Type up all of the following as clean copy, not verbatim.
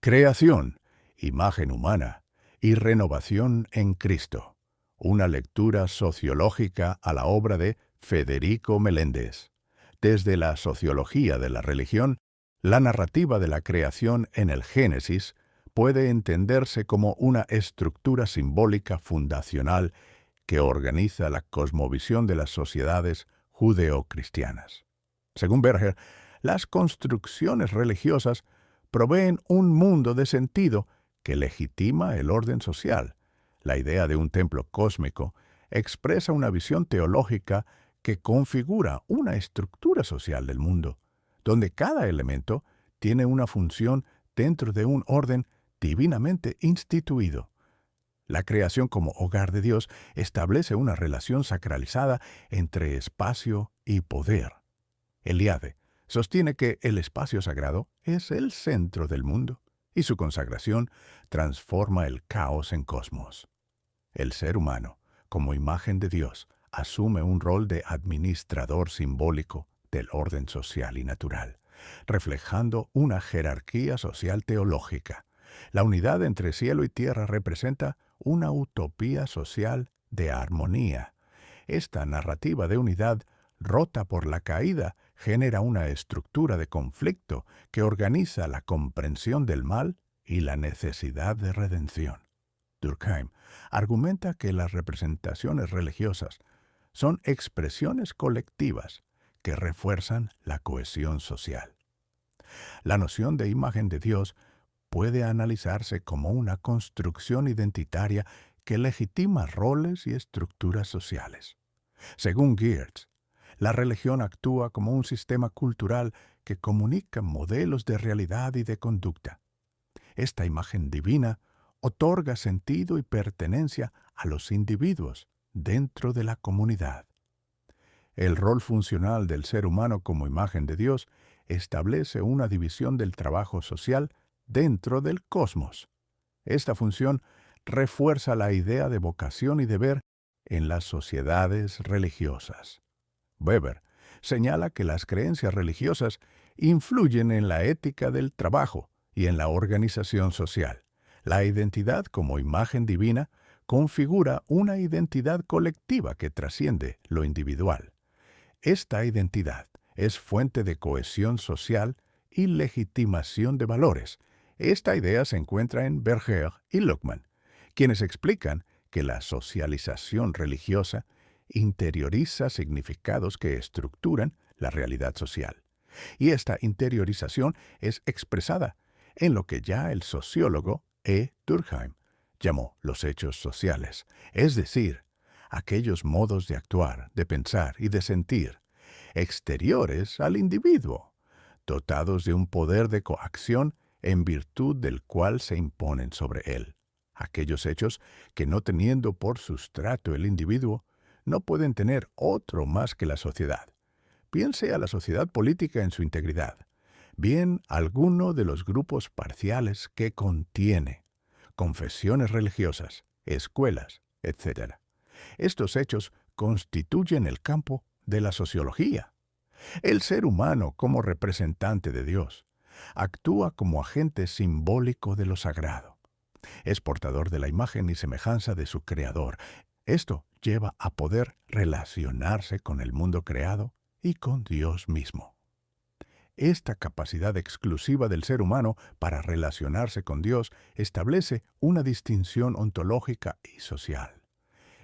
Creación, imagen humana y renovación en Cristo. Una lectura sociológica a la obra de Federico Meléndez. Desde la sociología de la religión, la narrativa de la creación en el Génesis puede entenderse como una estructura simbólica fundacional que organiza la cosmovisión de las sociedades judeocristianas. Según Berger, las construcciones religiosas proveen un mundo de sentido que legitima el orden social. La idea de un templo cósmico expresa una visión teológica que configura una estructura social del mundo, donde cada elemento tiene una función dentro de un orden divinamente instituido. La creación como hogar de Dios establece una relación sacralizada entre espacio y poder. Eliade sostiene que el espacio sagrado es el centro del mundo y su consagración transforma el caos en cosmos. El ser humano, como imagen de Dios, asume un rol de administrador simbólico del orden social y natural, reflejando una jerarquía social teológica. La unidad entre cielo y tierra representa una utopía social de armonía. Esta narrativa de unidad, rota por la caída, genera una estructura de conflicto que organiza la comprensión del mal y la necesidad de redención. Durkheim argumenta que las representaciones religiosas son expresiones colectivas que refuerzan la cohesión social. La noción de imagen de Dios puede analizarse como una construcción identitaria que legitima roles y estructuras sociales. Según Geertz, la religión actúa como un sistema cultural que comunica modelos de realidad y de conducta. Esta imagen divina otorga sentido y pertenencia a los individuos dentro de la comunidad. El rol funcional del ser humano como imagen de Dios establece una división del trabajo social dentro del cosmos. Esta función refuerza la idea de vocación y deber en las sociedades religiosas. Weber señala que las creencias religiosas influyen en la ética del trabajo y en la organización social. La identidad como imagen divina configura una identidad colectiva que trasciende lo individual. Esta identidad es fuente de cohesión social y legitimación de valores. Esta idea se encuentra en Berger y Luckmann, quienes explican que la socialización religiosa interioriza significados que estructuran la realidad social. Y esta interiorización es expresada en lo que ya el sociólogo E. Durkheim llamó los hechos sociales, es decir, aquellos modos de actuar, de pensar y de sentir, exteriores al individuo, dotados de un poder de coacción en virtud del cual se imponen sobre él. Aquellos hechos que, no teniendo por sustrato el individuo, no pueden tener otro más que la sociedad. Bien sea la sociedad política en su integridad, bien alguno de los grupos parciales que contiene, confesiones religiosas, escuelas, etc. Estos hechos constituyen el campo de la sociología. El ser humano, como representante de Dios, actúa como agente simbólico de lo sagrado. Es portador de la imagen y semejanza de su Creador. Esto lleva a poder relacionarse con el mundo creado y con Dios mismo. Esta capacidad exclusiva del ser humano para relacionarse con Dios establece una distinción ontológica y social.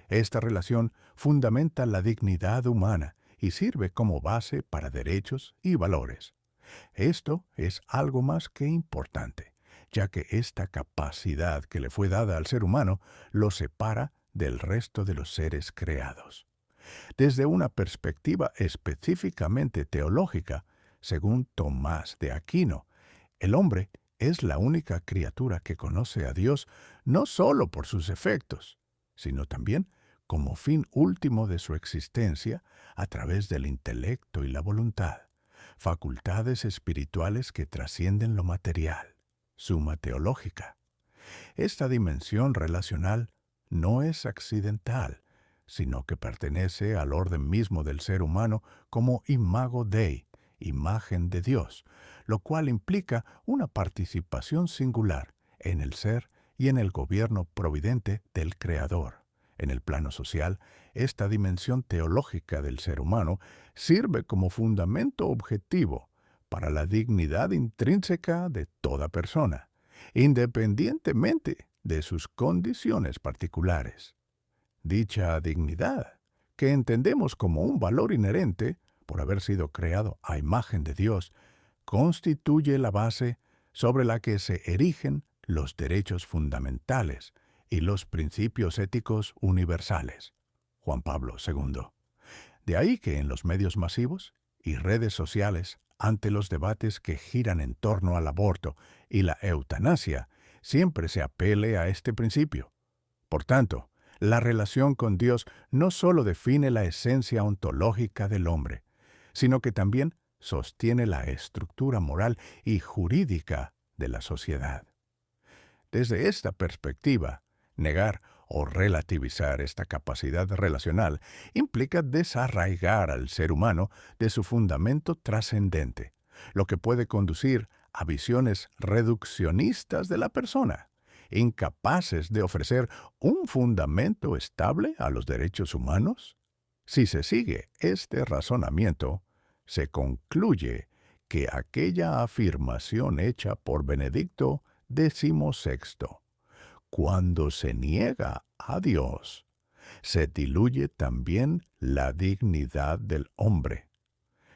Esta relación fundamenta la dignidad humana y sirve como base para derechos y valores. Esto es algo más que importante, ya que esta capacidad que le fue dada al ser humano lo separa del resto de los seres creados. Desde una perspectiva específicamente teológica, según Tomás de Aquino, el hombre es la única criatura que conoce a Dios no solo por sus efectos, sino también como fin último de su existencia a través del intelecto y la voluntad, facultades espirituales que trascienden lo material, suma teológica. Esta dimensión relacional no es accidental, sino que pertenece al orden mismo del ser humano como imago Dei imagen de Dios, lo cual implica una participación singular en el ser y en el gobierno providente del Creador. En el plano social, esta dimensión teológica del ser humano sirve como fundamento objetivo para la dignidad intrínseca de toda persona, independientemente de sus condiciones particulares. Dicha dignidad, que entendemos como un valor inherente por haber sido creado a imagen de Dios, constituye la base sobre la que se erigen los derechos fundamentales y los principios éticos universales. Juan Pablo II. De ahí que en los medios masivos y redes sociales, ante los debates que giran en torno al aborto y la eutanasia, siempre se apele a este principio. Por tanto, la relación con Dios no solo define la esencia ontológica del hombre, sino que también sostiene la estructura moral y jurídica de la sociedad. Desde esta perspectiva, negar o relativizar esta capacidad relacional implica desarraigar al ser humano de su fundamento trascendente, lo que puede conducir a visiones reduccionistas de la persona, incapaces de ofrecer un fundamento estable a los derechos humanos. Si se sigue este razonamiento, se concluye que aquella afirmación hecha por Benedicto XVI, cuando se niega a Dios, se diluye también la dignidad del hombre.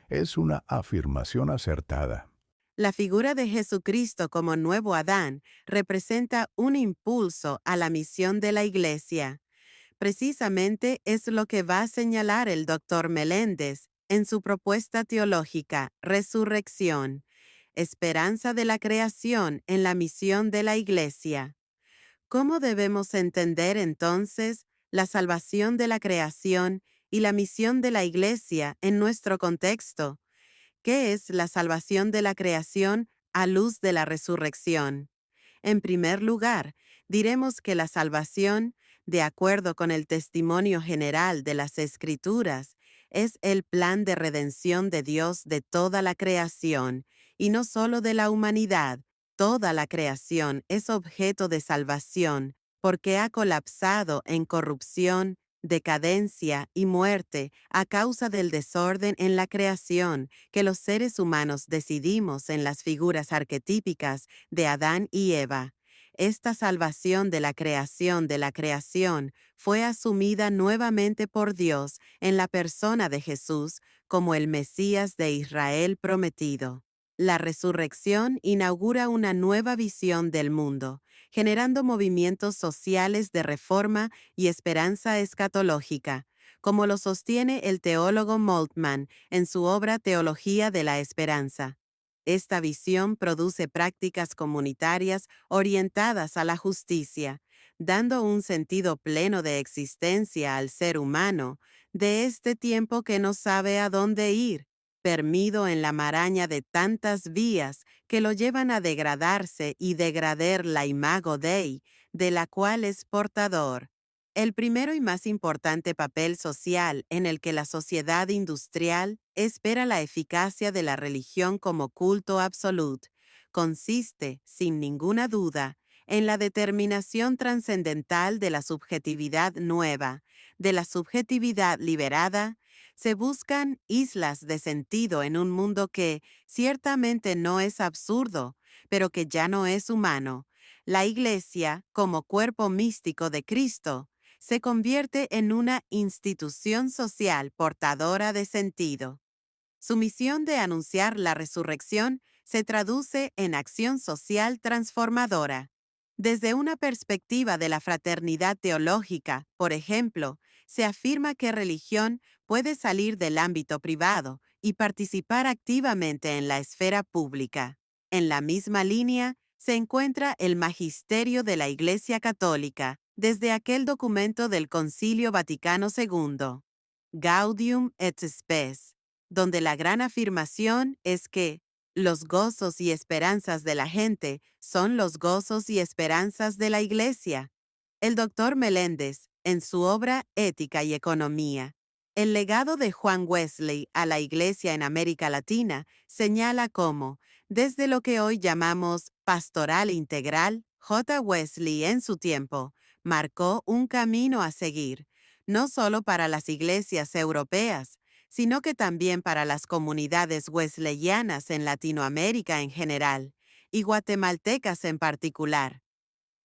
Es una afirmación acertada. La figura de Jesucristo como nuevo Adán representa un impulso a la misión de la Iglesia. Precisamente es lo que va a señalar el Dr. Meléndez en su propuesta teológica, Resurrección, esperanza de la creación en la misión de la Iglesia. ¿Cómo debemos entender entonces la salvación de la creación y la misión de la Iglesia en nuestro contexto? ¿Qué es la salvación de la creación a luz de la resurrección? En primer lugar, diremos que la salvación, de acuerdo con el testimonio general de las Escrituras, es el plan de redención de Dios de toda la creación, y no solo de la humanidad. Toda la creación es objeto de salvación, porque ha colapsado en corrupción, decadencia y muerte a causa del desorden en la creación que los seres humanos decidimos en las figuras arquetípicas de Adán y Eva. Esta salvación de la creación fue asumida nuevamente por Dios en la persona de Jesús como el Mesías de Israel prometido. La resurrección inaugura una nueva visión del mundo, generando movimientos sociales de reforma y esperanza escatológica, como lo sostiene el teólogo Moltmann en su obra Teología de la Esperanza. Esta visión produce prácticas comunitarias orientadas a la justicia, dando un sentido pleno de existencia al ser humano de este tiempo que no sabe a dónde ir, permido en la maraña de tantas vías que lo llevan a degradarse y degradar la imago Dei, de la cual es portador. El primero y más importante papel social en el que la sociedad industrial espera la eficacia de la religión como culto absoluto consiste, sin ninguna duda, en la determinación trascendental de la subjetividad nueva, de la subjetividad liberada. Se buscan islas de sentido en un mundo que ciertamente no es absurdo, pero que ya no es humano. La Iglesia, como cuerpo místico de Cristo, se convierte en una institución social portadora de sentido. Su misión de anunciar la resurrección se traduce en acción social transformadora. Desde una perspectiva de la fraternidad teológica, por ejemplo, se afirma que religión puede salir del ámbito privado y participar activamente en la esfera pública. En la misma línea se encuentra el magisterio de la Iglesia Católica, desde aquel documento del Concilio Vaticano II, Gaudium et Spes, donde la gran afirmación es que los gozos y esperanzas de la gente son los gozos y esperanzas de la Iglesia. El doctor Meléndez, en su obra Ética y Economía, El legado de Juan Wesley a la Iglesia en América Latina señala cómo, desde lo que hoy llamamos pastoral integral, J. Wesley en su tiempo marcó un camino a seguir, no solo para las iglesias europeas, sino que también para las comunidades wesleyanas en Latinoamérica en general y guatemaltecas en particular.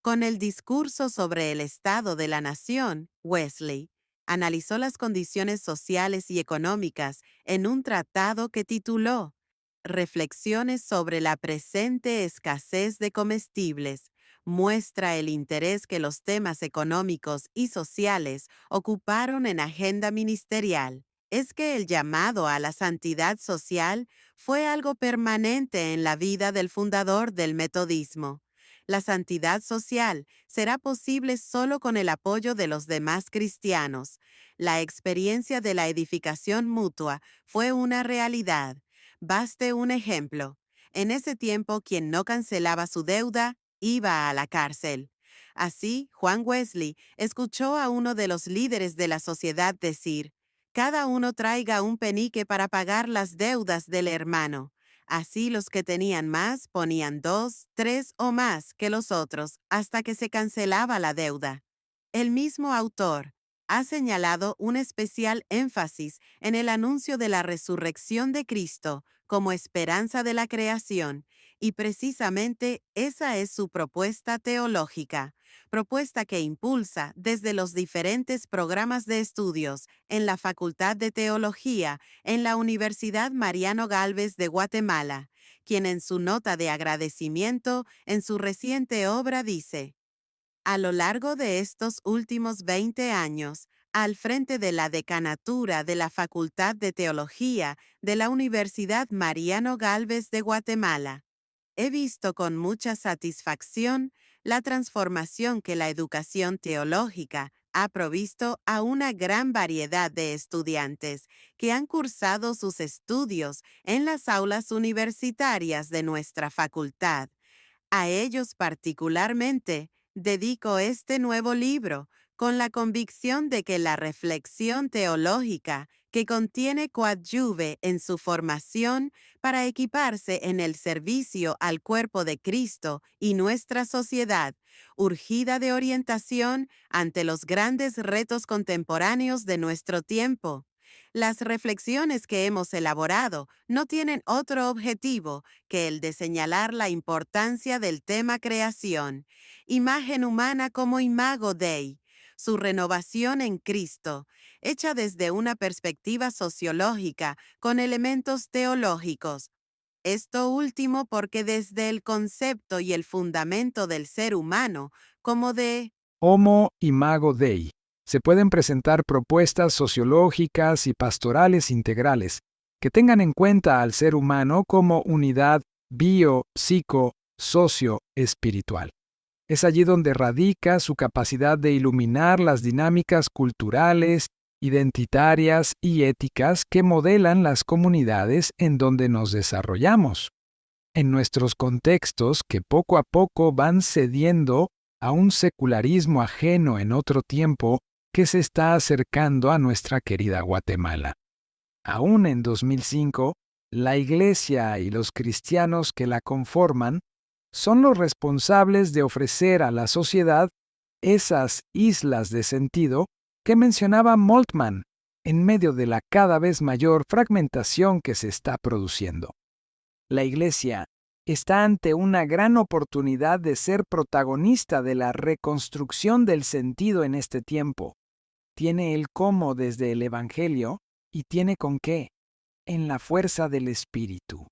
Con el discurso sobre el estado de la nación, Wesley analizó las condiciones sociales y económicas en un tratado que tituló Reflexiones sobre la presente escasez de comestibles. Muestra el interés que los temas económicos y sociales ocuparon en agenda ministerial. Es que el llamado a la santidad social fue algo permanente en la vida del fundador del metodismo. La santidad social será posible solo con el apoyo de los demás cristianos. La experiencia de la edificación mutua fue una realidad. Baste un ejemplo. En ese tiempo, quien no cancelaba su deuda iba a la cárcel. Así, Juan Wesley escuchó a uno de los líderes de la sociedad decir, «Cada uno traiga un penique para pagar las deudas del hermano». Así los que tenían más ponían 2, 3 o más que los otros hasta que se cancelaba la deuda. El mismo autor ha señalado un especial énfasis en el anuncio de la resurrección de Cristo como esperanza de la creación, y precisamente esa es su propuesta teológica, propuesta que impulsa desde los diferentes programas de estudios en la Facultad de Teología en la Universidad Mariano Gálvez de Guatemala, quien en su nota de agradecimiento en su reciente obra dice: a lo largo de estos últimos 20 años, al frente de la decanatura de la Facultad de Teología de la Universidad Mariano Gálvez de Guatemala, he visto con mucha satisfacción la transformación que la educación teológica ha provisto a una gran variedad de estudiantes que han cursado sus estudios en las aulas universitarias de nuestra facultad. A ellos particularmente dedico este nuevo libro con la convicción de que la reflexión teológica que contiene coadyuve en su formación para equiparse en el servicio al cuerpo de Cristo y nuestra sociedad, urgida de orientación ante los grandes retos contemporáneos de nuestro tiempo. Las reflexiones que hemos elaborado no tienen otro objetivo que el de señalar la importancia del tema creación, imagen humana como imago Dei, su renovación en Cristo, hecha desde una perspectiva sociológica con elementos teológicos. Esto último porque desde el concepto y el fundamento del ser humano, como de Homo imago Dei, se pueden presentar propuestas sociológicas y pastorales integrales que tengan en cuenta al ser humano como unidad socio-espiritual. Es allí donde radica su capacidad de iluminar las dinámicas culturales, identitarias y éticas que modelan las comunidades en donde nos desarrollamos. En nuestros contextos que poco a poco van cediendo a un secularismo ajeno en otro tiempo que se está acercando a nuestra querida Guatemala. Aún en 2005, la Iglesia y los cristianos que la conforman son los responsables de ofrecer a la sociedad esas islas de sentido que mencionaba Moltmann en medio de la cada vez mayor fragmentación que se está produciendo. La Iglesia está ante una gran oportunidad de ser protagonista de la reconstrucción del sentido en este tiempo. Tiene el cómo desde el Evangelio y tiene con qué, en la fuerza del Espíritu.